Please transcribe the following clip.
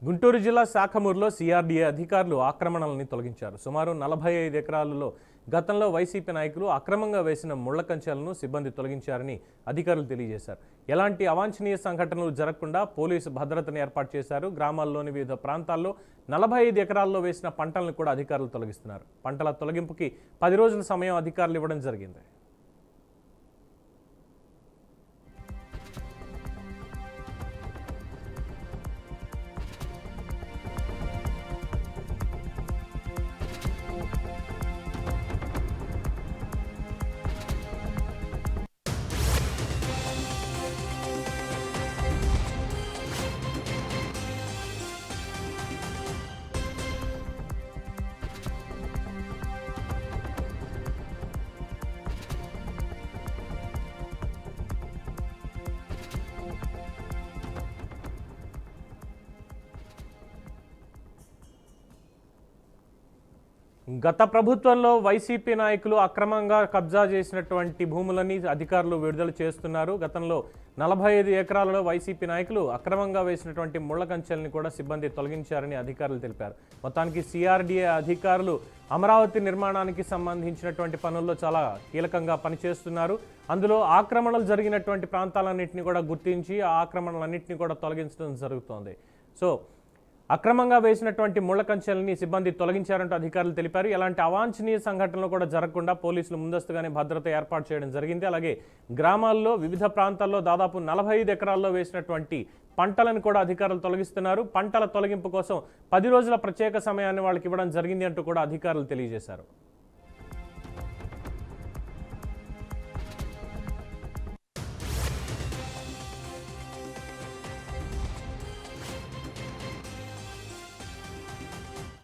గుంటూరు జిల్లా శాఖమూరులో సిఆర్డీఏ అధికారులు ఆక్రమణలను తొలగించారు. సుమారు 45 ఎకరాలలో గతంలో వైసీపీ నాయకులు అక్రమంగా వేసిన ముళ్ల కంచెలను సిబ్బంది తొలగించారని అధికారులు తెలియజేశారు. ఎలాంటి అవాంఛనీయ సంఘటనలు జరగకుండా పోలీసు భద్రతను ఏర్పాటు చేశారు. గ్రామాల్లోని వివిధ ప్రాంతాల్లో 45 ఎకరాల్లో వేసిన పంటలను కూడా అధికారులు తొలగిస్తున్నారు. పంటల తొలగింపుకి 10 రోజుల సమయం అధికారులు ఇవ్వడం జరిగింది. గత ప్రభుత్వంలో వైసీపీ నాయకులు అక్రమంగా కబ్జా చేసినటువంటి భూములని అధికారులు విడుదల చేస్తున్నారు. గతంలో 45 ఎకరాలలో వైసీపీ నాయకులు అక్రమంగా వేసినటువంటి ముళ్ల కంచెల్ని కూడా సిబ్బంది తొలగించారని అధికారులు తెలిపారు. మొత్తానికి సిఆర్డీఏ అధికారులు అమరావతి నిర్మాణానికి సంబంధించినటువంటి పనుల్లో చాలా కీలకంగా పనిచేస్తున్నారు. అందులో ఆక్రమణలు జరిగినటువంటి ప్రాంతాలన్నింటినీ కూడా గుర్తించి ఆ ఆక్రమణలన్నింటినీ కూడా తొలగించడం జరుగుతోంది. సో అక్రమంగా వేసినటువంటి ముళ్ల కంచెల్ని సిబ్బంది తొలగించారంటూ అధికారులు తెలిపారు. ఎలాంటి అవాంఛనీయ సంఘటనలు కూడా జరగకుండా పోలీసులు ముందస్తుగానే భద్రత ఏర్పాటు చేయడం జరిగింది. అలాగే గ్రామాల్లో వివిధ ప్రాంతాల్లో దాదాపు 45 ఎకరాల్లో వేసినటువంటి పంటలను కూడా అధికారులు తొలగిస్తున్నారు. పంటల తొలగింపు కోసం 10 రోజుల ప్రత్యేక సమయాన్ని వాళ్ళకి ఇవ్వడం జరిగింది అంటూ కూడా అధికారులు తెలియజేశారు.